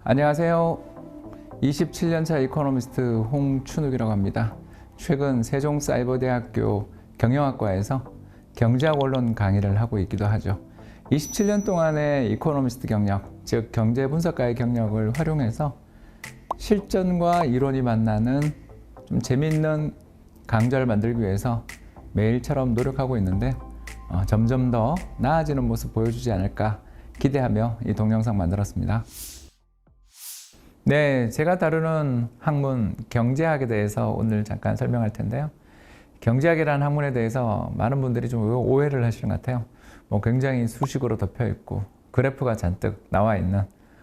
안녕하세요. 27년차 이코노미스트 홍춘욱이라고 합니다. 최근 세종사이버대학교 경영학과에서 경제학 원론 강의를 하고 있기도 하죠. 27년 동안의 이코노미스트 경력, 즉 경제분석가의 경력을 활용해서 실전과 이론이 만나는 좀 재미있는 강좌를 만들기 위해서 매일처럼 노력하고 있는데 점점 더 나아지는 모습 보여주지 않을까 기대하며 이 동영상 만들었습니다. 네, 제가 다루는 학문 경제학에 대해서 오늘 잠깐 설명할 텐데요. 경제학이라는 학문에 대해서 많은 분들이 좀 오해를 하시는 것 같아요. 굉장히 수식으로 덮여 있고 그래프가 잔뜩 나와 있는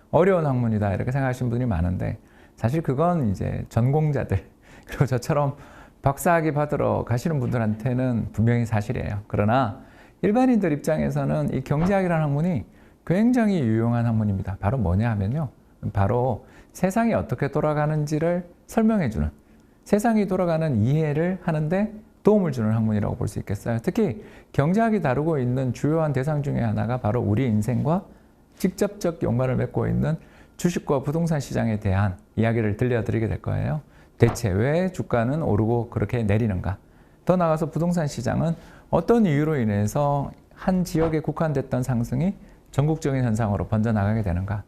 어려운 학문이다 이렇게 생각하시는 분이 많은데, 사실 그건 이제 전공자들 그리고 저처럼 박사학위 받으러 가시는 분들한테는 분명히 사실이에요. 그러나 일반인들 입장에서는 이 경제학이라는 학문이 굉장히 유용한 학문입니다. 바로 뭐냐 하면요, 바로 세상이 어떻게 돌아가는지를 설명해주는, 세상이 돌아가는 이해를 하는데 도움을 주는 학문이라고 볼 수 있겠어요. 특히 경제학이 다루고 있는 주요한 대상 중에 하나가 바로 우리 인생과 직접적 연관을 맺고 있는 주식과 부동산 시장에 대한 이야기를 들려드리게 될 거예요. 대체 왜 주가는 오르고 그렇게 내리는가? 더 나아가서 부동산 시장은 어떤 이유로 인해서 한 지역에 국한됐던 상승이 전국적인 현상으로 번져나가게 되는가?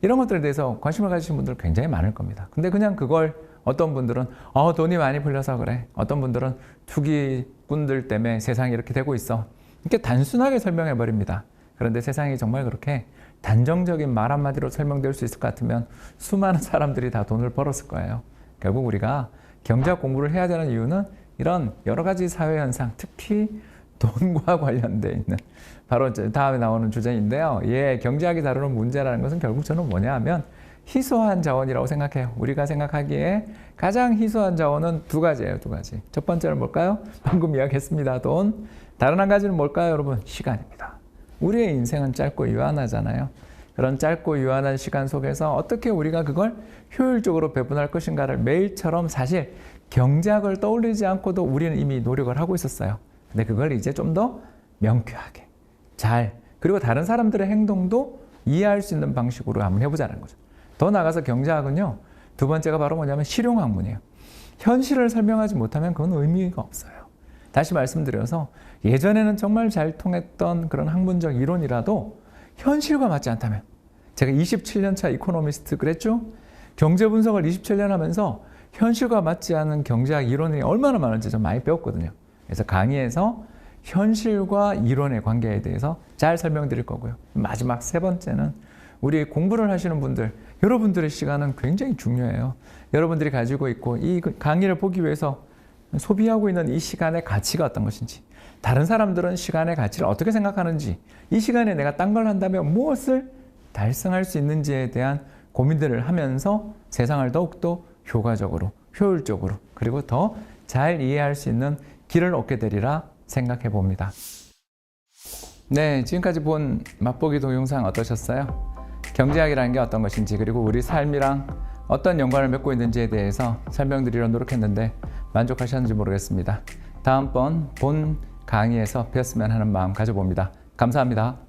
이런 것들에 대해서 관심을 가지신 분들 굉장히 많을 겁니다. 근데 그냥 그걸 어떤 분들은 돈이 많이 풀려서 그래, 어떤 분들은 투기꾼들 때문에 세상이 이렇게 되고 있어, 이렇게 단순하게 설명해 버립니다. 그런데 세상이 정말 그렇게 단정적인 말 한마디로 설명될 수 있을 것 같으면 수많은 사람들이 다 돈을 벌었을 거예요. 결국 우리가 경제학 공부를 해야 되는 이유는 이런 여러 가지 사회 현상, 특히 돈과 관련되어 있는, 바로 다음에 나오는 주제인데요. 경제학이 다루는 문제라는 것은 결국 저는 뭐냐 하면 희소한 자원이라고 생각해요. 우리가 생각하기에 가장 희소한 자원은 두 가지예요. 두 가지. 첫 번째는 뭘까요? 방금 이야기했습니다. 돈. 다른 한 가지는 뭘까요, 여러분? 시간입니다. 우리의 인생은 짧고 유한하잖아요. 그런 짧고 유한한 시간 속에서 어떻게 우리가 그걸 효율적으로 배분할 것인가를 매일처럼 사실 경제학을 떠올리지 않고도 우리는 이미 노력을 하고 있었어요. 근데 그걸 이제 좀 더 명쾌하게 잘, 그리고 다른 사람들의 행동도 이해할 수 있는 방식으로 한번 해보자는 거죠. 더 나아가서 경제학은요, 두 번째가 바로 뭐냐면 실용학문이에요. 현실을 설명하지 못하면 그건 의미가 없어요. 다시 말씀드려서 예전에는 정말 잘 통했던 그런 학문적 이론이라도 현실과 맞지 않다면, 제가 27년차 이코노미스트 그랬죠? 경제 분석을 27년 하면서 현실과 맞지 않은 경제학 이론이 얼마나 많은지 좀 많이 배웠거든요. 그래서 강의에서 현실과 이론의 관계에 대해서 잘 설명드릴 거고요. 마지막 세 번째는 우리 공부를 하시는 분들, 여러분들의 시간은 굉장히 중요해요. 여러분들이 가지고 있고 이 강의를 보기 위해서 소비하고 있는 이 시간의 가치가 어떤 것인지, 다른 사람들은 시간의 가치를 어떻게 생각하는지, 이 시간에 내가 딴 걸 한다면 무엇을 달성할 수 있는지에 대한 고민들을 하면서 세상을 더욱더 효과적으로, 효율적으로, 그리고 더 잘 이해할 수 있는 길을 얻게 되리라 생각해 봅니다. 네, 지금까지 본 맛보기 동영상 어떠셨어요? 경제학이라는 게 어떤 것인지, 그리고 우리 삶이랑 어떤 연관을 맺고 있는지에 대해서 설명드리려 노력했는데 만족하셨는지 모르겠습니다. 다음번 본 강의에서 뵀으면 하는 마음 가져봅니다. 감사합니다.